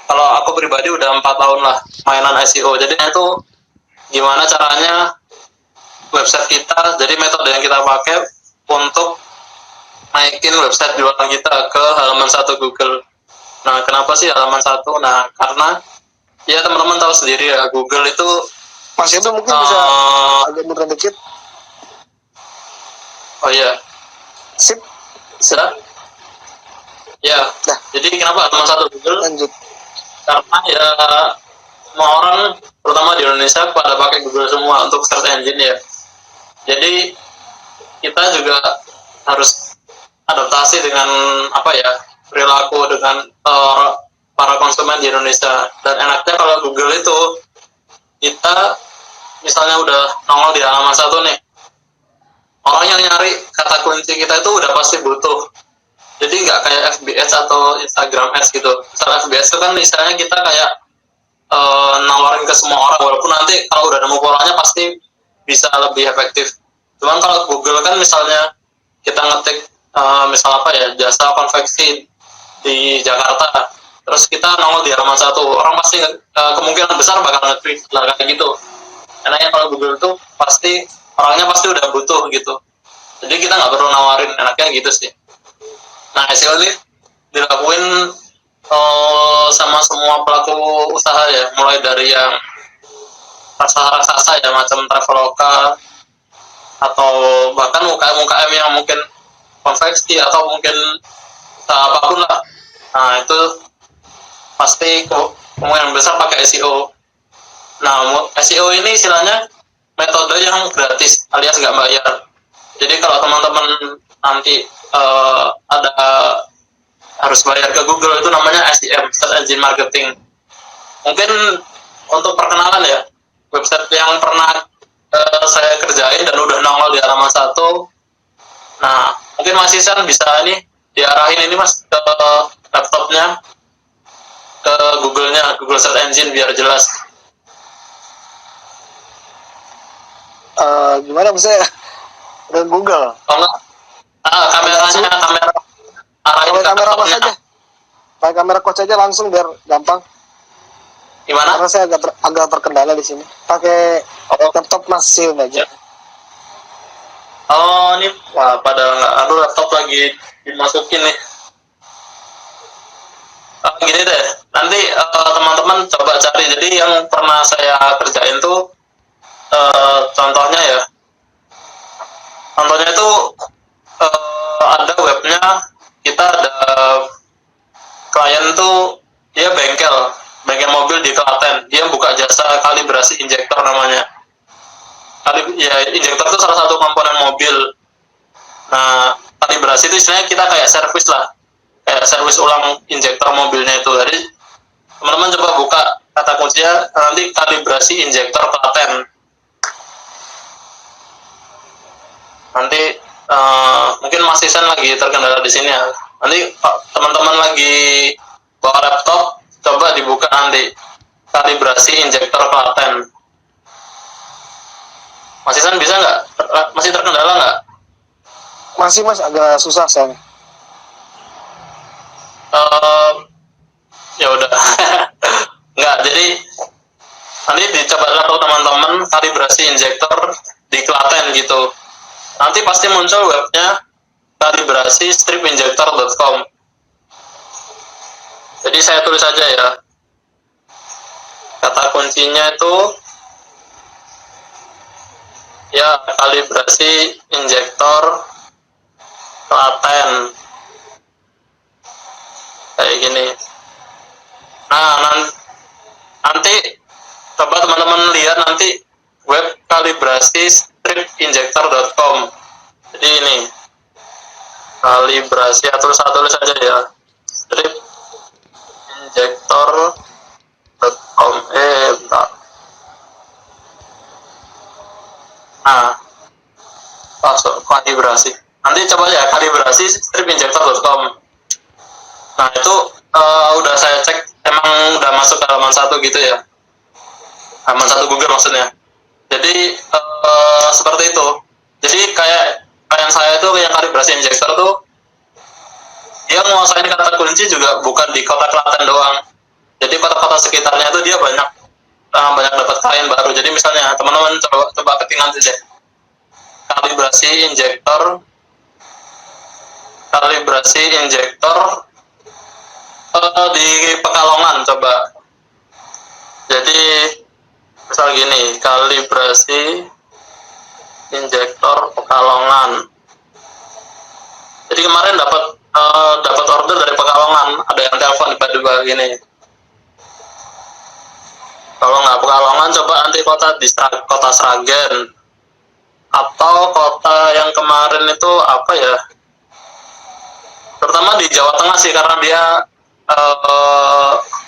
kalau aku pribadi udah 4 tahun lah mainan SEO. Jadi itu gimana caranya website kita, jadi metode yang kita pakai untuk naikin website jualan kita ke halaman 1 Google. Nah, kenapa sih halaman 1? Nah, karena ya teman-teman tahu sendiri ya, Google itu Mas itu mungkin bisa agak mundur dikit. Oh iya. Sip. Sudah? Ya. Nah. Jadi kenapa halaman 1 Google? Lanjut. Karena ya semua orang terutama di Indonesia pada pakai Google semua untuk search engine ya. Jadi kita juga harus adaptasi dengan apa ya, perilaku dengan para konsumen di Indonesia. Dan enaknya kalau Google itu kita misalnya udah nongol di halaman 1 nih, orang yang nyari kata kunci kita itu udah pasti butuh. Jadi nggak kayak FBS atau Instagram Ads gitu. Misalnya FBS itu kan istilahnya kita kayak nawarin ke semua orang, walaupun nanti kalau udah nemu polanya pasti bisa lebih efektif. Cuman kalau Google kan misalnya kita ngetik misal apa ya, jasa konveksi di Jakarta, terus kita nongol di halaman 1, orang pasti kemungkinan besar bakal ngeklik lah kayak gitu. Enaknya kalau Google tuh pasti orangnya pasti udah butuh gitu, jadi kita nggak perlu nawarin, enaknya gitu sih. Nah, SEO ini dilakuin sama semua pelaku usaha ya, mulai dari yang raksasa ya macam Traveloka, atau bahkan UKM yang mungkin konveksi atau mungkin apapun lah. Nah, itu pasti kemungkinan besar pakai SEO. Nah, SEO ini istilahnya metode yang gratis alias nggak bayar. Jadi kalau teman-teman nanti ada harus bayar ke Google, itu namanya SEM, Search Engine Marketing. Mungkin untuk perkenalan ya, website yang pernah saya kerjain dan udah nongol di halaman 1. Nah, mungkin Mas Isan bisa nih diarahin ini Mas ke laptopnya, ke Google-nya, Google Search Engine biar jelas. Gimana bisa ya? Udah Google. Oh enggak? Kameranya, kamera. Pakai kamera Mas aja. Pakai kamera coach aja langsung biar gampang. Gimana? Karena saya agak terkendala di sini. Pakai laptop Mas Sil aja. Oh, ini wah, pada nggak, aduh laptop lagi dimasukin nih. Gini deh, nanti teman-teman coba cari. Jadi yang pernah saya kerjain tuh contohnya ya. Contohnya itu ada webnya, kita ada klien tuh dia bengkel mobil di Klaten, dia buka jasa kalibrasi injektor namanya. Ya, injektor itu salah satu komponen mobil. Nah, kalibrasi itu istilahnya kita kayak servis lah, kayak servis ulang injektor mobilnya itu. Jadi teman-teman coba buka kata kuncinya nanti kalibrasi injektor Klaten. Nanti mungkin Mas Isan lagi terkendala di sini ya. Nanti teman-teman lagi bawa laptop, coba dibuka nanti kalibrasi injektor Klaten. Mas Isan bisa nggak? Masih terkendala nggak? Masih Mas, agak susah soalnya. Ya udah. Nggak, jadi nanti dicoba laptop teman-teman kalibrasi injektor di Klaten gitu. Nanti pasti muncul webnya kalibrasi stripinjector.com. Jadi saya tulis aja ya. Kata kuncinya itu ya kalibrasi injektor Klaten. Kayak gini. Nah, nanti coba teman-teman lihat nanti web kalibrasi stripinjector.com. Jadi ini kalibrasi atau tulis aja ya, stripinjector.com. Bentar. Nah, masuk kalibrasi. Nanti coba ya kalibrasi stripinjector.com. Nah, itu udah saya cek, emang udah masuk ke halaman 1 gitu ya, halaman 1 Google maksudnya. Jadi seperti itu. Jadi kayak klien saya itu yang kalibrasi injektor tuh dia menguasain kata kunci juga bukan di kota Klaten doang, Jadi kota-kota sekitarnya itu dia banyak banyak dapat klien baru. Jadi misalnya teman-teman coba ketik nanti deh, kalibrasi injektor di Pekalongan coba. Jadi misal gini, kalibrasi injektor Pekalongan. Jadi kemarin dapat order dari Pekalongan, ada yang telepon tiba-tiba gini. Kalau nggak Pekalongan, coba nanti kota Sragen atau kota yang kemarin itu apa ya? Terutama di Jawa Tengah sih, karena dia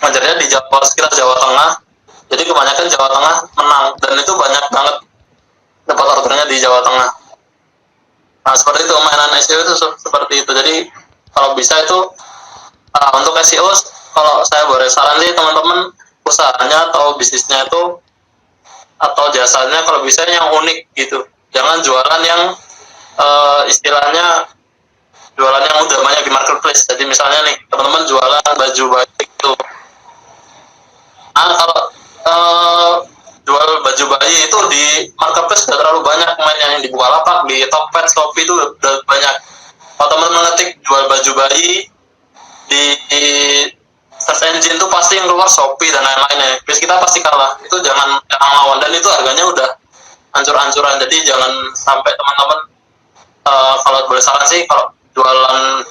ngajarnya di sekitar Jawa Tengah. Jadi kebanyakan Jawa Tengah menang, dan itu banyak banget dapat ordernya di Jawa Tengah. Nah seperti itu, mainan SEO itu seperti itu. Jadi kalau bisa itu untuk SEO, kalau saya boleh saran sih teman-teman, usahanya atau bisnisnya itu atau jasanya kalau bisa yang unik gitu. Jangan jualan yang istilahnya jualan yang udah banyak di marketplace. Jadi misalnya nih teman-teman jualan baju bayi itu, kalau jual baju bayi itu di marketplace sudah terlalu banyak pemainnya, yang di Bukalapak, di Tokped, Shopee itu udah banyak. Kalau teman-teman mengetik jual baju bayi di search engine itu pasti yang keluar Shopee dan lain-lainnya. Terus kita pasti kalah. Itu jangan lawan, dan itu harganya udah hancur-hancuran. Jadi jangan sampai teman-teman kalau boleh saran sih, kalau jualan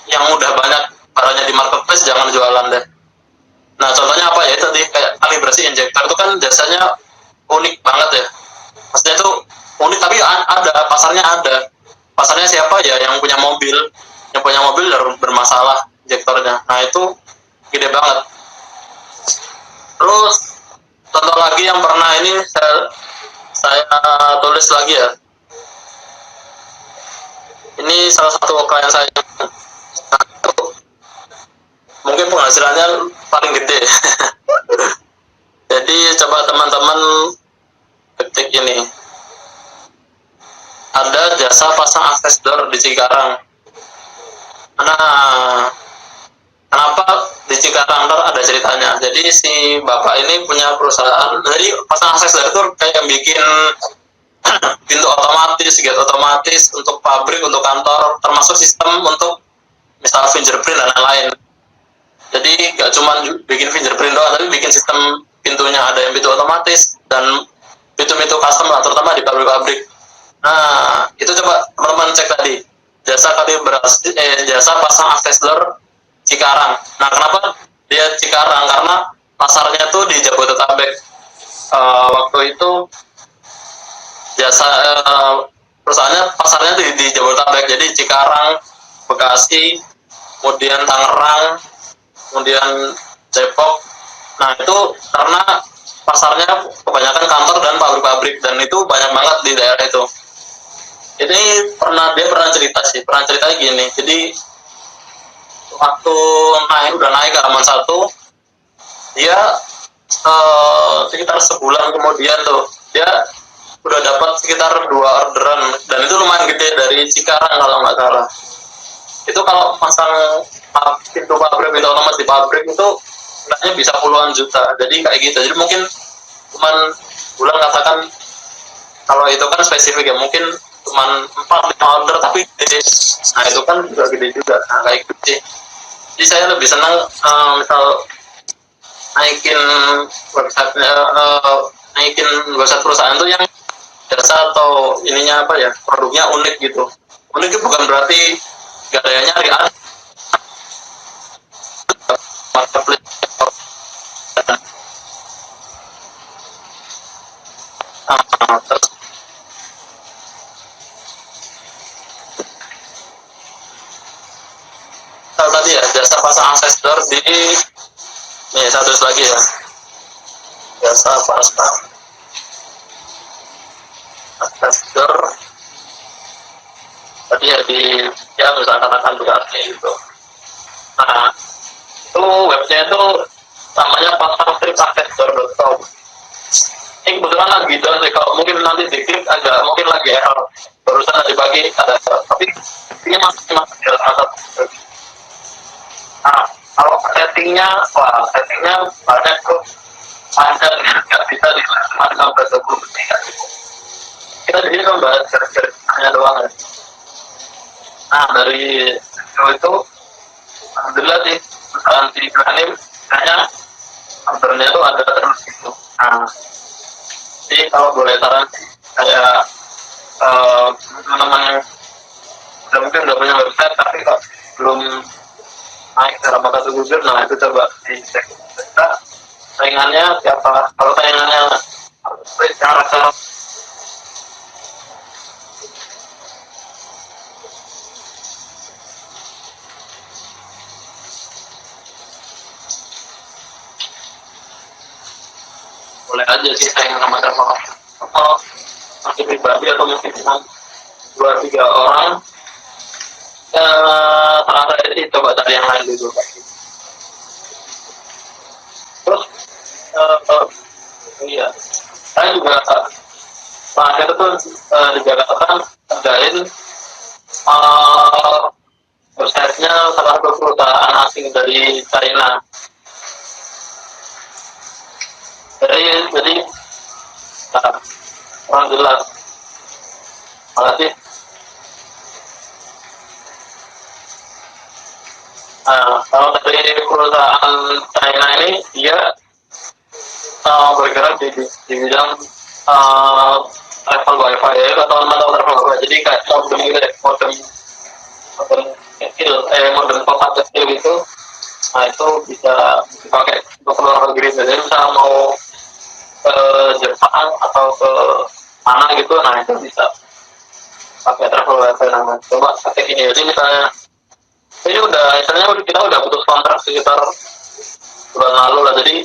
yang udah banyak barangnya di marketplace jangan jualan deh. Nah contohnya apa ya, tadi kayak kalibrasi injektor itu kan jasanya unik banget ya. Maksudnya itu unik tapi ada pasarnya siapa ya, yang punya mobil bermasalah injektornya. Nah itu gede banget. Terus contoh lagi yang pernah ini saya tulis lagi ya, ini salah satu klien saya, mungkin penghasilannya paling gede. Jadi coba teman-teman ketik ini, ada jasa pasang akses door di Cikarang. Nah kenapa di Cikarang? Ada ceritanya. Jadi si bapak ini punya perusahaan, jadi pasang akses door itu kayak bikin pintu otomatis, gate otomatis untuk pabrik, untuk kantor, termasuk sistem untuk misal fingerprint dan lain-lain. Jadi gak cuma bikin fingerprint doang, tapi bikin sistem pintunya, ada yang pintu otomatis dan pintu-pintu custom lah, terutama di pabrik-pabrik. Nah itu coba teman-teman cek tadi, jasa pasang akses door Cikarang. Nah kenapa dia Cikarang? Karena pasarnya tuh di Jabodetabek. Waktu itu jasa perusahaannya pasarnya di Jabodetabek, jadi Cikarang, Bekasi, kemudian Tangerang, kemudian Depok. Nah itu karena pasarnya kebanyakan kantor dan pabrik-pabrik, dan itu banyak banget di daerah itu. Ini dia pernah cerita gini. Jadi waktu udah naik ke Halaman 1, dia sekitar sebulan kemudian tuh dia udah dapat sekitar 2 orderan, dan itu lumayan gede dari Cikarang kalau nggak salah. Itu kalau pasang pintu otomatis di pabrik itu sebenarnya bisa puluhan juta. Jadi kayak gitu. Jadi mungkin cuman bulan katakan, kalau itu kan spesifik ya, mungkin cuman 4-5 order tapi gede. Nah itu kan juga gede juga. Nah kayak gitu sih. Jadi saya lebih senang misal naikin website perusahaan tuh yang jasa atau ininya apa ya, produknya unik gitu. Unik itu bukan berarti gak ada yang nyari, ada marketplace. Terus tadi ya, jasa pasang akses door di nih, satu lagi ya, jasa pasang akses door tadi ya di, ya misalkan katakan Bekasi gitu. Nah itu webnya itu namanya pasangstripaksesdoor.com. Ini kebetulan lagi down sih, kalau mungkin nanti diklik agak mungkin lagi error. Barusan tadi pagi ada error, tapi ini masih ada. Nah kalau setting settingnya banyak tuh, panjang, nggak bisa dilakukan sampai 20 menit. Kita jadi kan bahas ceritanya doang ya. Nah dari itu alhamdulillah sih perusahaan si Ibrahim kayaknya kabarnya tuh ada terus gitu. Nah jadi kalau boleh saran sih kayak teman-teman yang mungkin udah punya website tapi kok belum naik dalam satu Google, nah itu coba dicek kita saingannya siapa. Kalau saingannya yang rasa boleh aja sih saingan sama siapa. Kalau masih pribadi atau mungkin cuma 2-3 orang, terasa sih coba cari yang lain dulu. Terus iya, saya juga terakhir tuh di Jakarta kan kerjain website-nya salah satu perusahaan asing dari China. Jadi nah, kurang jelas. Makasih. Nah, kalau dari perusahaan China ini dia bergerak di bidang travel wifi ya, atau travel wifi. Jadi kayak modem gitu ya, modem kecil, modem kotak kecil gitu. Nah itu bisa dipakai untuk luar negeri. Jadi misalnya mau ke Jepang atau ke mana gitu, nah itu bisa pakai travel wifi namanya. Coba pakai ini. Jadi misalnya ini kita udah putus kontrak sekitar bulan lalu lah. Jadi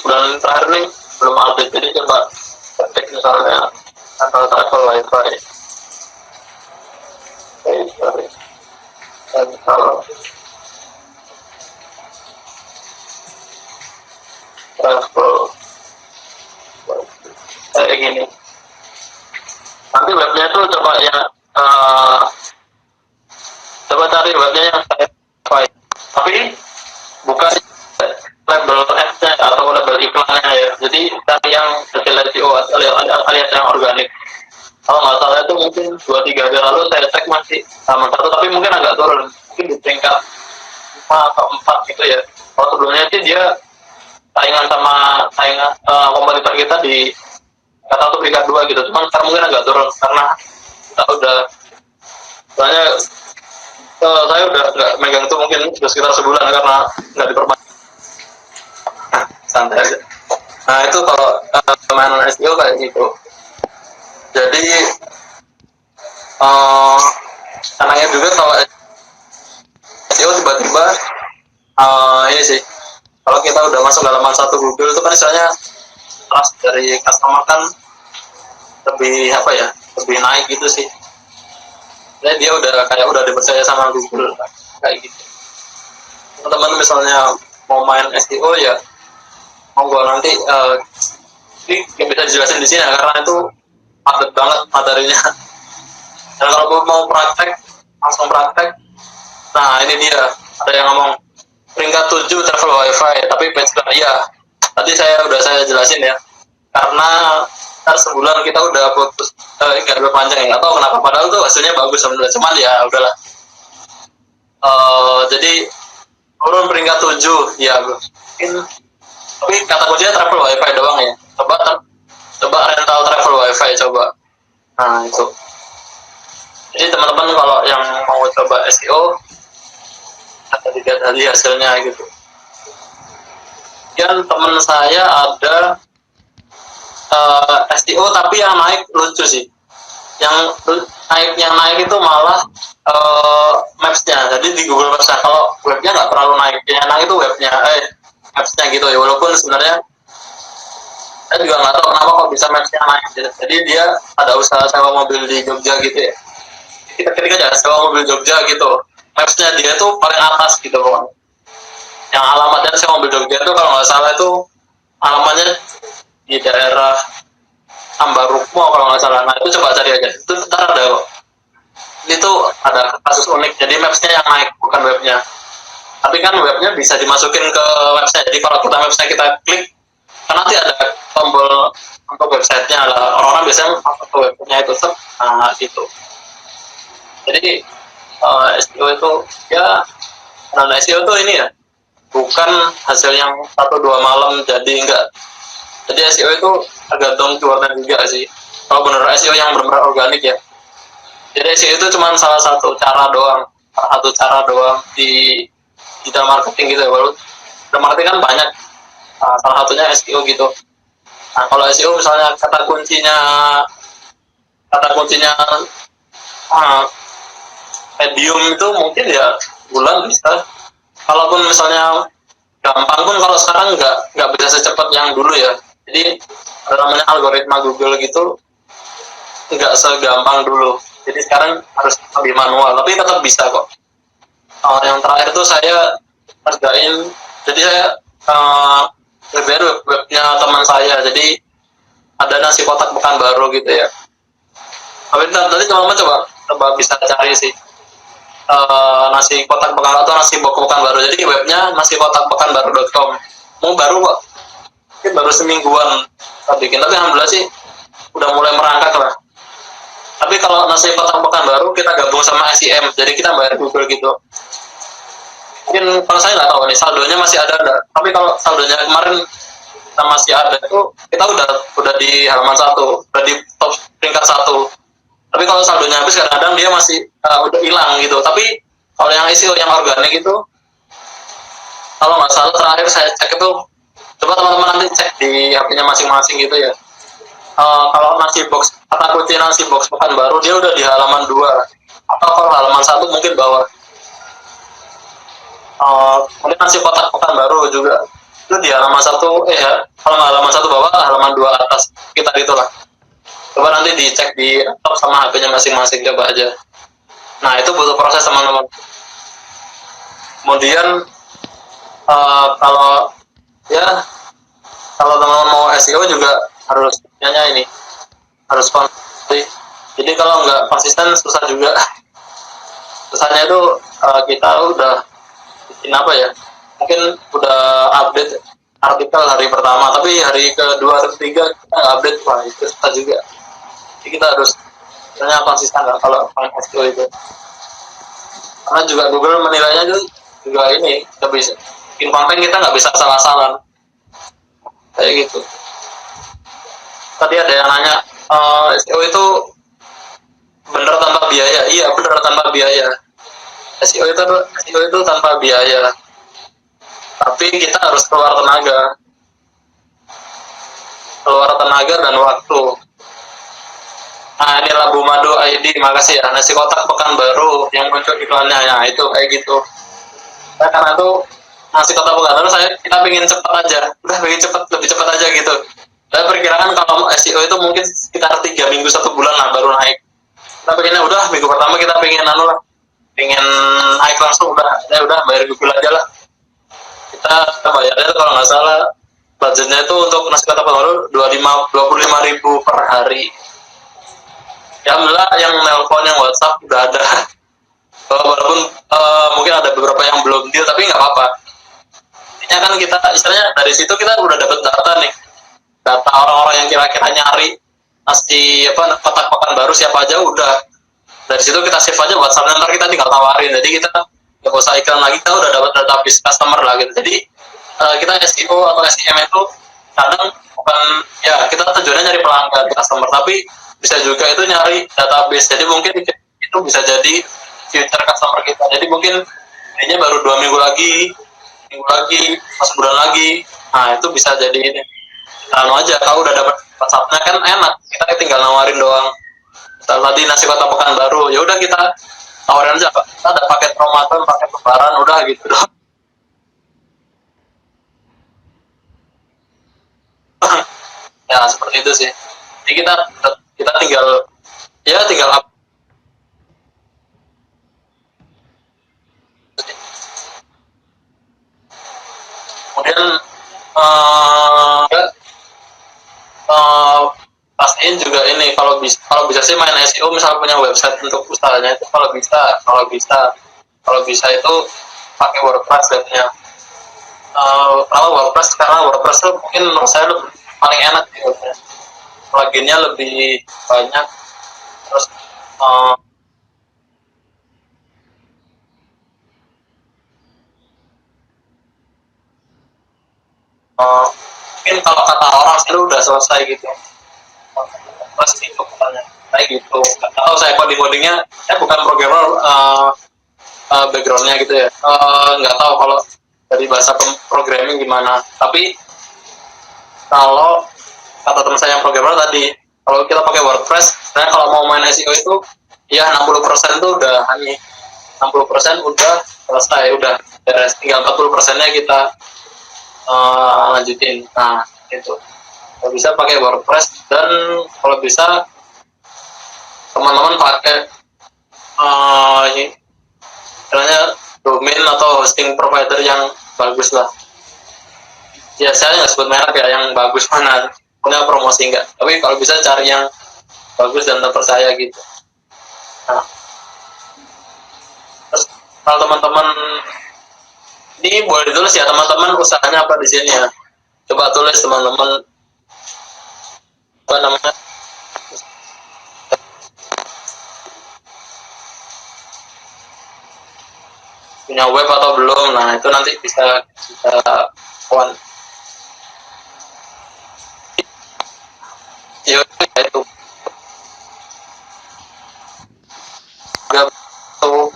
bulan terakhir nih belum update. Jadi coba cek misalnya atau travel wifi. Sorry. Kalau travel kayak gini. Nanti webnya tuh coba ya coba cari webnya yang wifi. Tapi bukan label ads-nya atau label iklannya ya. Jadi cari yang hasil SEO alias yang organik. Kalau nggak salah itu mungkin 2-3 hari lalu saya cek masih sama satu, tapi mungkin agak turun. Mungkin di peringkat 5 atau 4 gitu ya. Kalau sebelumnya sih dia saingan kompetitor kita di kata tuh peringkat 2 gitu. Cuman sekarang mungkin agak turun karena kita udah soalnya saya udah nggak megang itu mungkin sudah sekitar sebulan karena nggak diperbanyak. Santai aja. Nah itu kalau main SEO kayak gitu. Jadi anaknya juga kalau SEO tiba-tiba ini sih, kalau kita udah masuk halaman satu Google itu kan istilahnya trust dari customer kan lebih apa ya, lebih naik gitu sih. Jadi dia udah dipercaya sama Google kayak gitu. Teman-teman misalnya mau main SEO ya monggo nanti ini yang bisa dijelasin di sini karena itu padat banget materinya. Dan kalau mau praktek langsung praktek. Nah ini dia ada yang ngomong peringkat 7 travel wifi tapi page ya tadi saya jelasin ya karena sebulan kita udah putus nggak panjang ya, atau kenapa, padahal tuh hasilnya bagus sebenarnya, cuman ya udahlah. Jadi turun peringkat 7 ya mungkin, tapi kata kuncinya travel wifi doang ya. Coba rental travel wifi coba. Nah itu jadi teman-teman kalau yang mau coba SEO ada 3 kali hasilnya gitu. Dan teman saya ada SEO tapi yang naik lucu sih. Yang naik itu malah Maps-nya. Jadi di Google Maps, kalau webnya nggak terlalu naik. Yang naik itu webnya, Maps-nya gitu ya. Walaupun sebenarnya saya juga nggak tahu kenapa kok bisa Maps-nya naik. Jadi dia ada usaha sewa mobil di Jogja gitu ya. Kita ketik aja sewa mobil Jogja gitu. Maps-nya dia tuh paling atas gitu pokoknya. Yang alamatnya sewa mobil Jogja itu kalau nggak salah itu alamatnya di daerah Ambarukmo kalau nggak salah. Nah itu coba cari aja, itu ntar ada kok. Itu ada kasus unik, jadi Maps-nya yang naik bukan webnya. Tapi kan webnya bisa dimasukin ke website. Jadi kalau kita website kita klik, kan nanti ada tombol untuk websitenya lah. Orang-orang biasanya masuk ke webnya itu nah gitu. Jadi SEO itu ya, nah SEO itu ini ya, bukan hasil yang 1-2 malam jadi enggak. Jadi SEO itu tergantung keywordnya juga sih. Kalau bener SEO yang benar-benar organik ya. Jadi SEO itu cuma salah satu cara doang, di dalam marketing gitu ya. Baru dalam marketing kan banyak. Salah satunya SEO gitu. Nah, kalau SEO misalnya kata kuncinya medium itu mungkin ya bulan bisa. Kalaupun misalnya gampang pun kalau sekarang nggak bisa secepat yang dulu ya. Jadi namanya algoritma Google gitu nggak segampang dulu. Jadi sekarang harus lebih manual, tapi tetap bisa kok. Yang terakhir tuh saya kerjain, jadi saya ngerjain webnya teman saya. Jadi ada nasi kotak Pekanbaru gitu ya. Tapi nanti teman-teman coba bisa cari sih nasi kotak Pekanbaru atau nasi box Pekanbaru. Jadi webnya nasi kotak pekanbaru.com. Mau baru kok, mungkin baru semingguan kita bikin, tapi alhamdulillah sih udah mulai merangkak lah. Tapi kalau nasi kotak Pekanbaru kita gabung sama SEM, jadi kita bayar Google gitu. Mungkin kalau saya nggak tahu nih saldonya masih ada enggak. Tapi kalau saldonya kemarin kita masih ada itu, kita udah di halaman 1, udah di top peringkat 1. Tapi kalau saldonya habis kadang-kadang dia masih udah hilang gitu. Tapi kalau yang SEO yang organik itu, kalau nggak salah terakhir saya cek itu, coba teman-teman nanti cek di HP-nya masing-masing gitu ya. Kalau kata kunci nasi box Pekanbaru dia udah di halaman 2, atau kalau halaman 1 mungkin bawah. Kemudian nasi kotak Pekanbaru juga itu di halaman 1, kalau halaman 1 bawah, halaman 2 atas, kita gitulah. Coba nanti dicek di laptop sama HP-nya masing-masing, coba aja. Nah itu butuh proses teman-teman. Kemudian kalau teman-teman mau SEO juga harus konsisten. Jadi kalau nggak konsisten susah juga. Susahnya itu kita udah bikin apa ya, mungkin udah update artikel hari pertama, tapi hari kedua atau ketiga kita nggak update, wah itu susah juga. Jadi kita harus sebenarnya konsisten lah kalau SEO itu, karena juga Google menilainya juga ini nggak bisa bikin konten, kita nggak bisa salah-salah kayak gitu. Tadi ada yang nanya SEO itu bener tanpa biaya. Iya bener tanpa biaya. SEO itu tanpa biaya, tapi kita harus keluar tenaga dan waktu. Nah ini Labu Madu ID, makasih ya. Nasi kotak Pekanbaru yang muncul iklannya, ya itu kayak gitu. Nah, karena itu nasi kotak Pekanbaru kita pengen cepat aja, lebih cepat aja gitu. Saya perkirakan kalau SEO itu mungkin sekitar 3 minggu 1 bulan lah baru naik. Kita pengennya udah minggu pertama kita pengen naik langsung, udah bayar Google aja lah. Kita bayarnya kalau nggak salah budgetnya itu untuk nasi kotak Pekanbaru 25.000 per hari. Ya alhamdulillah yang nelpon, yang WhatsApp udah ada. Walaupun mungkin ada beberapa yang belum deal, tapi nggak apa-apa. Intinya kan kita istilahnya dari situ kita udah dapat data orang-orang yang kira-kira nyari nasi kotak Pekanbaru siapa aja, udah dari situ kita save aja WhatsApp, ntar kita tinggal tawarin. Jadi kita nggak usah iklan lagi, kita udah dapat database customer lah gitu. Jadi kita SEO atau SEM itu kadang bukan ya kita tujuannya nyari pelanggan customer, tapi bisa juga itu nyari database. Jadi mungkin itu bisa jadi future customer kita. Jadi mungkin ini baru 2 minggu lagi, sebulan lagi, nah itu bisa jadi ini. Aja kalau udah dapat WhatsAppnya kan enak, kita tinggal nawarin doang. Tadi nasi kotak Pekanbaru, ya udah kita tawarin aja, kita ada paket Ramadan, paket Lebaran, udah gitu doang. Ya seperti itu sih. Jadi kita tinggal kemudian pastiin juga ini, kalau bisa sih main SEO, misal punya website untuk usahanya itu, kalau bisa itu pakai WordPress jadinya. Kalau WordPress, karena WordPress tuh mungkin menurut saya paling enak gitu. Pluginnya lebih banyak, terus mungkin kalau kata orang sih udah selesai gitu. Terus itu katanya kayak gitu. Atau saya codingnya, saya bukan programmer, backgroundnya gitu ya. Nggak tahu kalau dari bahasa programming gimana. Tapi kalau kata teman saya yang programmer tadi, kalau kita pakai WordPress, sebenarnya kalau mau main SEO itu ya 60% itu udah 60% udah selesai, udah beres, tinggal 40%-nya kita lanjutin. Nah, itu kalau bisa pakai WordPress, dan kalau bisa teman-teman pakai istilahnya domain atau hosting provider yang bagus lah. Ya saya nggak sebut merek ya, yang bagus mana, punya promosi enggak, tapi kalau bisa cari yang bagus dan terpercaya gitu. Nah, terus kalau teman-teman ini boleh ditulis ya, teman-teman usahanya apa di sini ya, coba tulis teman-teman apa namanya, punya web atau belum. Nah itu nanti bisa kita kawan ya, itu tuh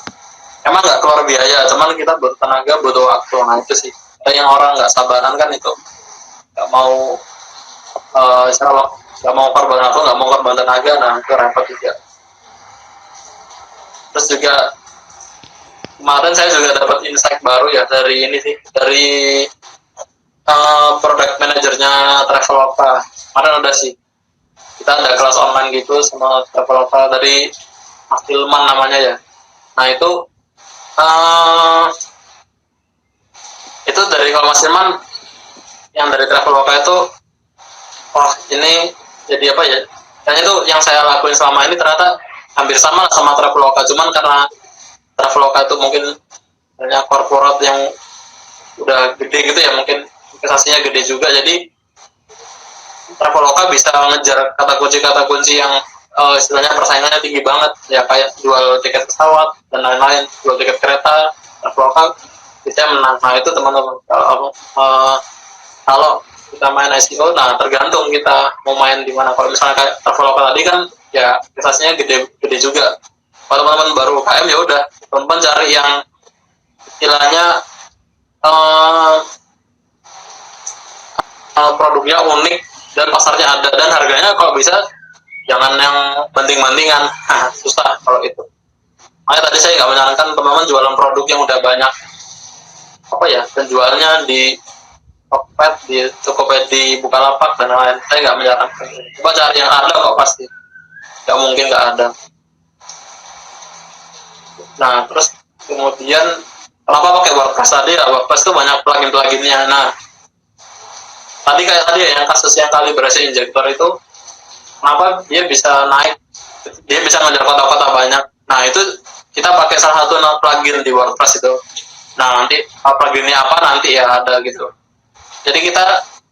emang nggak keluar biaya, cuman kita butuh tenaga, butuh waktu. Nah itu sih, ada yang orang nggak sabaran kan, itu nggak mau nggak mau korban waktu, nggak mau korban tenaga. Nah itu repot juga. Terus juga kemarin saya juga dapat insight baru ya dari ini sih, dari product manajernya Traveloka. Kemarin udah sih, kita ada kelas online gitu sama Traveloka dari Mas Tilman namanya ya. Nah itu dari, kalau Mas Tilman yang dari Traveloka itu, wah ini jadi apa ya, dan itu yang saya lakuin selama ini ternyata hampir sama sama Traveloka, cuman karena Traveloka itu mungkin banyak korporat yang udah gede gitu ya, mungkin investasinya gede juga, jadi Traveloka bisa ngejar kata kunci yang istilahnya persaingannya tinggi banget ya, kayak jual tiket pesawat dan lain-lain, jual tiket kereta, Traveloka bisa menang. Nah itu teman-teman, kalau kita main SEO, nah tergantung kita mau main di mana. Kalau misalnya kayak Traveloka tadi kan ya investasinya gede juga. Kalau teman-teman baru UKM ya udah, teman-teman cari yang istilahnya produknya unik dan pasarnya ada, dan harganya kalau bisa jangan yang banting-bantingan. Susah kalau itu. Makanya tadi saya nggak menyarankan teman-teman jualan produk yang udah banyak apa ya penjualnya di Tokped, di Tokopedia, di Bukalapak dan lain-lain. Saya nggak menyarankan. Coba cari yang ada kok, pasti nggak mungkin nggak ada. Nah terus kemudian kenapa pakai WordPress tadi ya, WordPress itu banyak plugin-pluginnya. Nah tadi kayak tadi ya, yang kasus yang kalibrasi injektor itu, kenapa dia bisa naik, dia bisa ngejar kota-kota banyak. Nah itu kita pakai salah satu plugin di WordPress itu. Nah nanti pluginnya apa nanti ya ada gitu. Jadi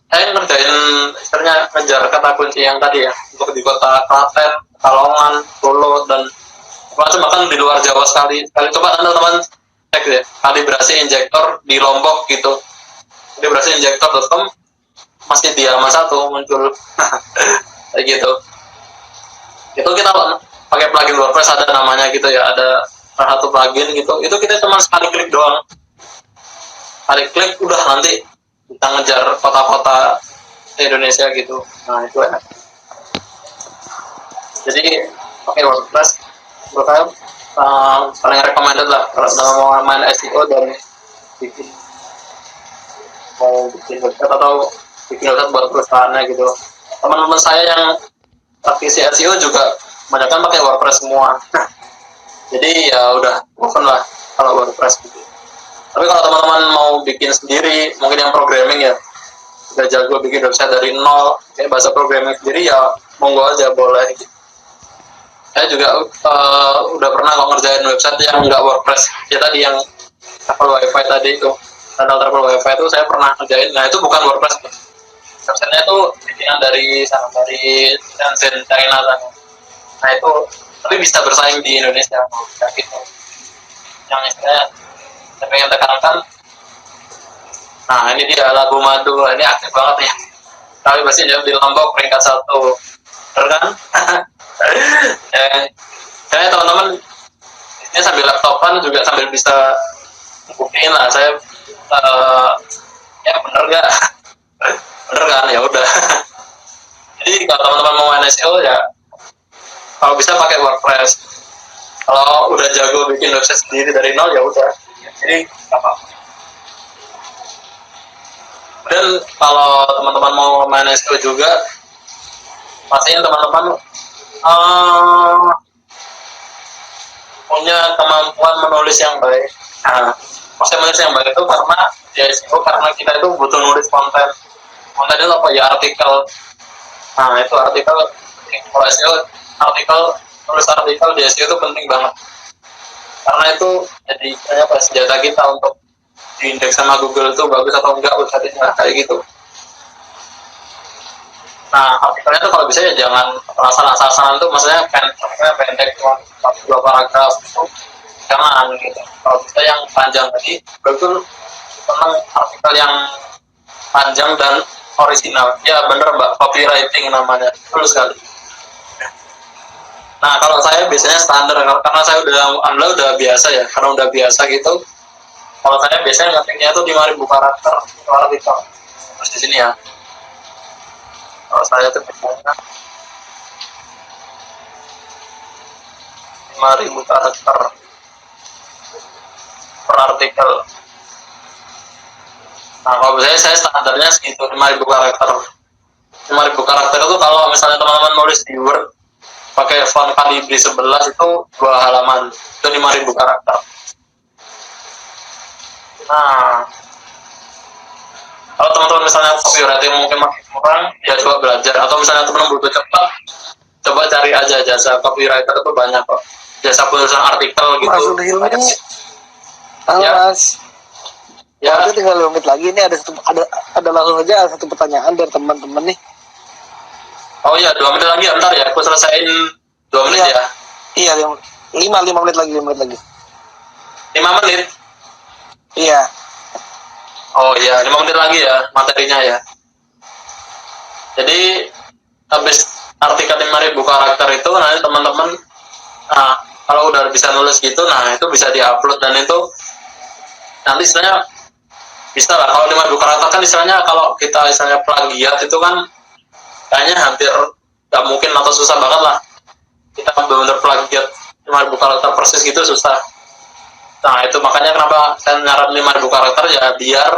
saya ngerjain istilahnya ngejar kata kunci yang tadi ya, untuk di kota Klaten, Kalongan, Solo, dan macam, bahkan di luar Jawa sekali. Coba teman-teman cek deh kalibrasi injektor di Lombok gitu, kalibrasi injektor.com, masih di halaman 1 muncul. Kayak gitu. Itu kita pakai plugin WordPress, ada namanya gitu ya, ada salah satu plugin gitu, itu kita cuma sekali klik doang, sekali klik udah nanti kita ngejar kota-kota di Indonesia gitu. Nah itu enak. Jadi pakai WordPress menurut saya paling recommended lah kalau mau main SEO dan bikin, mau bikin website atau bikin website buat perusahaannya gitu. Teman-teman saya yang praktisi SEO juga banyak kan pakai WordPress semua. Jadi ya udah open lah kalau WordPress gitu. Tapi kalau teman-teman mau bikin sendiri, mungkin yang programming ya, udah jago bikin website dari nol, kayak bahasa programming sendiri ya, monggo aja, boleh gitu. Saya juga udah pernah kok ngerjain website yang nggak WordPress ya, tadi yang travel wifi tadi itu, handle travel wifi itu saya pernah ngerjain. Nah itu bukan WordPress, websitenya itu bikinan dari sana, dari Shenzhen China sana. Nah itu tapi bisa bersaing di Indonesia kayak gitu. Yang istilahnya saya pengen tekankan, nah ini dia lagu Madu, ini aktif banget nih, tapi pasti dia di Lombok peringkat 1, bener kan? Saya teman-teman ini sambil laptopan juga sambil bisa buktiin lah saya, ya bener nggak? Bener kan, ya udah. Jadi kalau teman-teman mau main SEO ya kalau bisa pakai WordPress. Kalau udah jago bikin website sendiri dari nol ya udah, jadi apa. Dan kalau teman-teman mau main SEO juga, pastiin teman-teman punya kemampuan menulis yang baik. Nah, maksudnya menulis yang baik itu karena ya SEO, karena kita itu butuh nulis konten. Konten itu apa ya, artikel. Nah itu artikel, kalau SEO artikel, nulis artikel di SEO itu penting banget. Karena itu jadi apa, senjata kita untuk diindeks sama Google itu bagus atau enggak website-nya kayak gitu. Nah artikelnya tuh kalau bisa ya jangan asal-asalan tuh, maksudnya pendek cuma 2 paragraf itu jangan gitu. Kalau bisa yang panjang tadi, betul tentang artikel yang panjang dan original. Ya bener Mbak, copywriting namanya, betul sekali. Nah kalau saya biasanya standar, karena saya udah biasa ya, karena udah biasa gitu. Kalau saya biasanya ngetiknya itu 5.000 karakter per artikel. Terus di sini ya, kalau saya tuh biasanya 5.000 karakter per artikel. Nah kalau saya standarnya segitu, 5.000 karakter. 5.000 karakter itu kalau misalnya teman-teman nulis di Word pakai font Calibri 11 itu 2 halaman, itu 5.000 karakter. Nah kalau teman-teman misalnya copywriting mungkin makin kurang, ya coba belajar. Atau misalnya teman butuh cepat, coba cari aja jasa copywriter, itu banyak kok, jasa penulisan artikel gitu. Masuk di ilmu ini. Halo Ya. Mas. Ya. Itu tinggal 2 menit lagi. Ini ada langsung aja satu pertanyaan dari teman-teman nih. Oh iya, 2 menit lagi ya, bentar ya, aku selesaiin 2 menit ya. Iya, 5 menit lagi, 5 menit lagi. 5 menit? Iya. Oh iya, 5 menit lagi ya materinya ya. Jadi habis artikel 5.000 karakter itu nanti teman-teman, nah kalau udah bisa nulis gitu, nah itu bisa diupload, dan itu nanti istilahnya bisa lah. Kalau 5.000 karakter kan istilahnya kalau kita istilahnya plagiat itu kan kayaknya hampir nggak mungkin atau susah banget lah. Kita benar-benar plagiat 5.000 karakter persis gitu, susah. Nah itu makanya kenapa saya nyaran 5.000 karakter, ya biar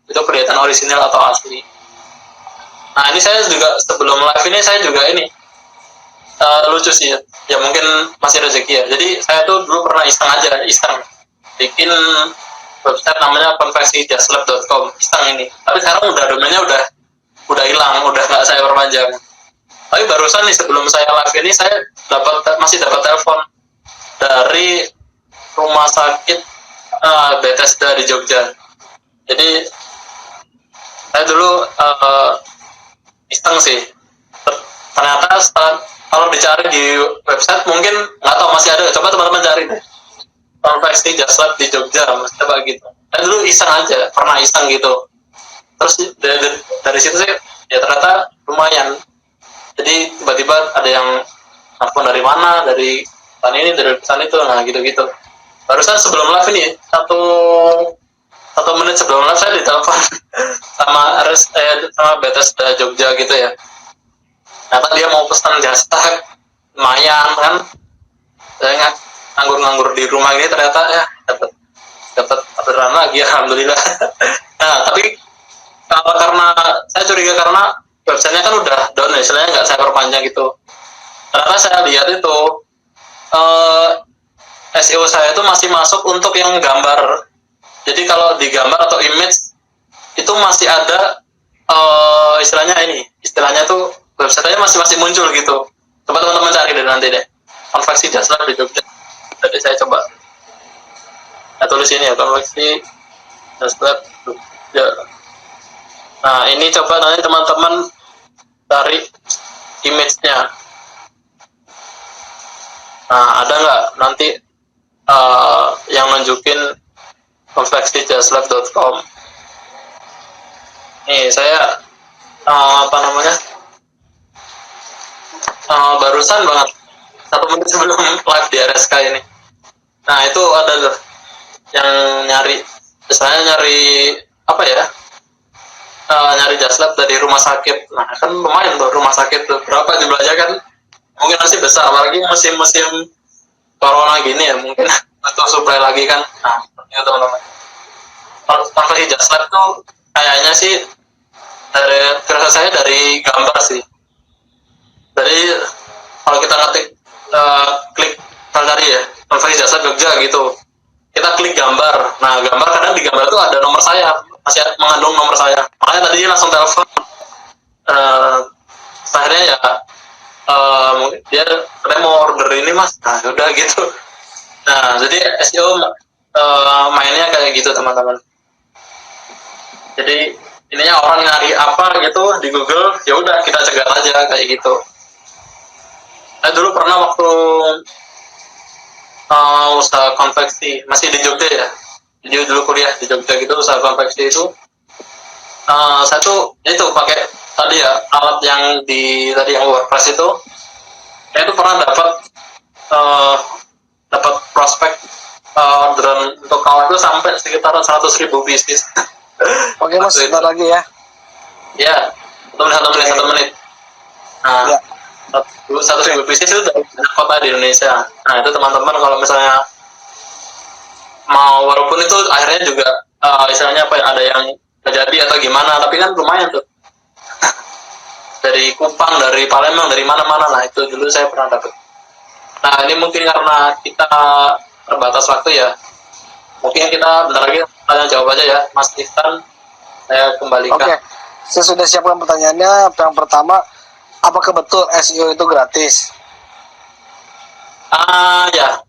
itu kelihatan orisinal atau asli. Nah ini saya juga sebelum live ini saya juga ini lucu sih ya, mungkin masih rezeki ya. Jadi saya tuh dulu pernah iseng bikin website namanya konversijaslab.com, iseng ini. Tapi sekarang udah domainnya udah hilang, udah nggak saya perpanjang. Tapi barusan nih sebelum saya live ini saya masih dapat telepon dari rumah sakit Bethesda di Jogja. Jadi saya dulu iseng sih. Ternyata kalau dicari di website mungkin nggak tahu masih ada. Coba teman-teman cari deh. Konveksi Jaslab di Jogja, coba gitu. Saya dulu iseng aja, pernah iseng gitu. Terus dari situ sih ya ternyata lumayan. Jadi tiba-tiba ada yang telepon dari mana, dari pesan ini, dari pesan itu, nah gitu-gitu. Barusan sebelum live ini satu menit sebelum live saya ditelepon sama Bethesda Jogja gitu ya. Ternyata dia mau pesan jasa lumayan kan. Saya nganggur di rumah ini ternyata ya dapat orderan lagi, alhamdulillah. Nah tapi karena saya curiga karena websitenya kan udah down ya, istilahnya nggak saya perpanjang gitu. Ternyata saya lihat itu SEO saya itu masih masuk untuk yang gambar. Jadi kalau di gambar atau image itu masih ada istilahnya tuh websitenya masih muncul gitu. Coba teman-teman cari deh nanti deh, konveksi Jaslab di Jogja. Jadi saya coba. tulis ini ya, konveksi Jaslab Jogja. Nah ini coba nanti teman-teman cari image-nya. Nah ada nggak nanti yang nunjukin konveksijaslab.com. Nih saya apa namanya barusan banget 1 menit sebelum live di RSK ini. Nah itu ada loh yang nyari, misalnya nyari apa ya, nyari jaslab dari rumah sakit. Nah kan lumayan tuh rumah sakit tuh, berapa jumlahnya kan mungkin masih besar, apalagi musim-musim corona gini ya, mungkin untuk supply lagi kan. Nah itu teman-teman, konversi jaslab tuh kayaknya sih dari kerasa saya dari gambar sih. Jadi kalau kita ngetik klik tadi ya konversi jasa Jogja gitu, kita klik gambar. Nah gambar kadang di gambar itu ada nomor saya, masih mengandung nomor saya, makanya tadi dia langsung telepon. Akhirnya ya dia katanya mau order ini mas. Nah udah gitu. Nah jadi SEO mainnya kayak gitu teman-teman. Jadi ininya orang nyari apa gitu di Google, ya udah kita cegat aja kayak gitu. Saya dulu pernah waktu usaha konveksi masih di Jogja ya, jadi dulu kuliah di Jogja gitu, usaha konveksi itu saya tuh itu pakai tadi ya alat yang di tadi yang WordPress itu. Saya itu pernah dapat prospek orderan untuk kawan itu sampai sekitar 100.000 bisnis. Oke mas, sebentar lagi ya. Ya, 1 menit. Nah, ya. 100.000 bisnis itu dari kota di Indonesia. Nah itu teman-teman kalau misalnya mau, walaupun itu akhirnya juga istilahnya apa ya, ada yang terjadi atau gimana, tapi kan lumayan tuh. Dari Kupang, dari Palembang, dari mana-mana. Nah itu dulu saya pernah dapat. Nah ini mungkin karena kita terbatas waktu ya, mungkin kita bentar lagi tanya jawab aja ya Mas Iftan, saya kembalikan. Oke, saya sudah siapkan pertanyaannya. Yang pertama, apakah betul SEO itu gratis? Ya,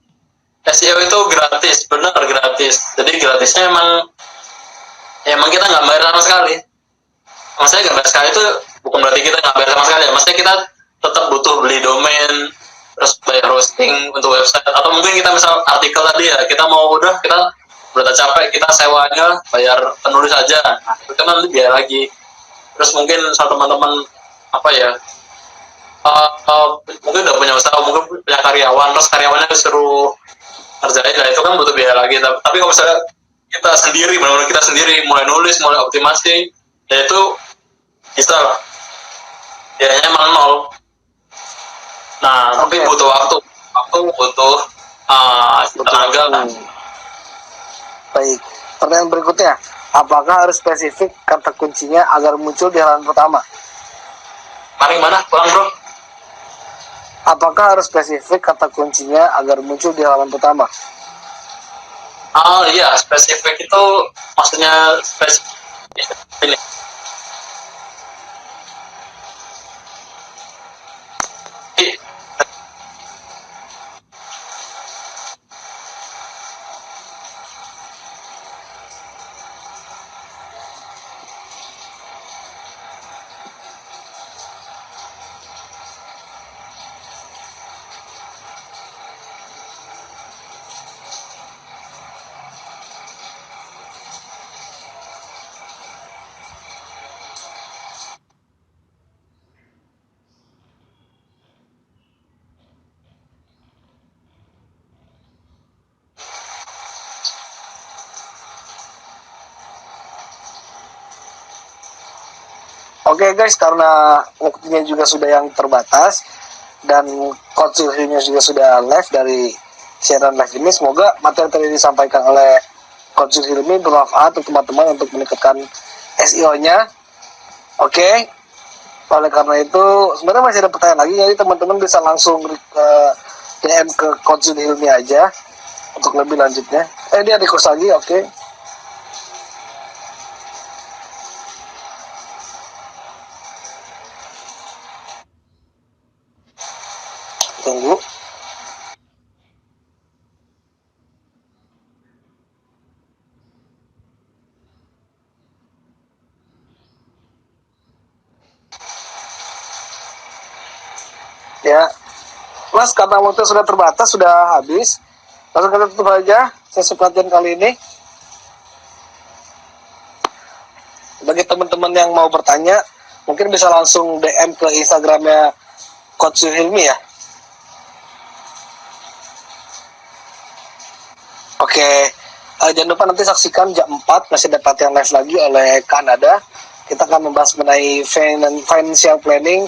SEO itu gratis, benar gratis. Jadi gratisnya emang kita nggak bayar sama sekali. Maksudnya nggak bayar sekali itu bukan berarti kita nggak bayar sama sekali ya. Maksudnya kita tetap butuh beli domain, terus bayar hosting untuk website, atau mungkin kita misal artikel tadi ya, kita mau udah capek, kita sewanya bayar penulis aja. Nah, itu kan nanti biaya lagi. Terus mungkin misal teman-teman apa ya, mungkin udah punya usaha, mungkin punya karyawan, terus karyawannya disuruh kerjain, nah itu kan butuh biaya lagi. Tapi kalau misalnya kita sendiri, benar-benar kita sendiri, mulai nulis, mulai optimasi, ya itu bisa lah, biayanya emang nol. Nah tapi butuh waktu butuh tenaga kan. Baik, pertanyaan berikutnya, apakah harus spesifik kata kuncinya agar muncul di halaman pertama? Mari mana pulang bro? Apakah harus spesifik kata kuncinya agar muncul di halaman pertama? Oh iya, spesifik itu maksudnya spesifik ini. Oke guys, karena waktunya juga sudah yang terbatas dan Coach Zulhilmi juga sudah live dari siaran live ini, semoga materi yang disampaikan oleh Coach Zulhilmi bermanfaat untuk teman-teman untuk meningkatkan SEO-nya. Oke, oleh karena itu sebenarnya masih ada pertanyaan lagi, jadi teman-teman bisa langsung DM ke Coach Zulhilmi aja untuk lebih lanjutnya. Dia request lagi, oke. Tunggu. Ya, Mas, karena waktu sudah terbatas, sudah habis. Langsung kita tutup aja sesi pelatihan kali ini. Bagi teman-teman yang mau bertanya, mungkin bisa langsung DM ke Instagramnya Coach Hilmi ya. Oke, jangan lupa nanti saksikan jam 4 masih ada pelatihan live lagi oleh Kanada. Kita akan membahas mengenai financial planning,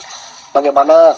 bagaimana